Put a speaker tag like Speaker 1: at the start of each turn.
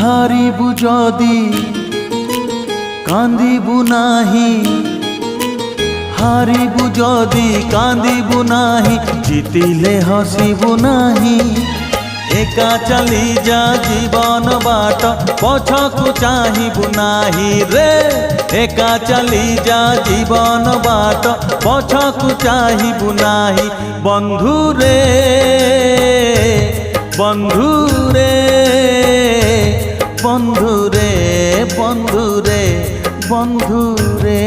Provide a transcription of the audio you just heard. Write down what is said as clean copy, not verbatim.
Speaker 1: হারিবু যদি কান্দিবু নাহি, হারিবু যদি কান্দিবু নাহি, জিতিলে হসিবু নাহি। একা চালি যা জীবন বাট, পছকু চাহিবু নাহি রে। একা চালি যা জীবন বাট, পছকু চাহিবু নাহি। বন্ধু রে বন্ধু রে বন্ধু রে বন্ধু রে বন্ধু রে।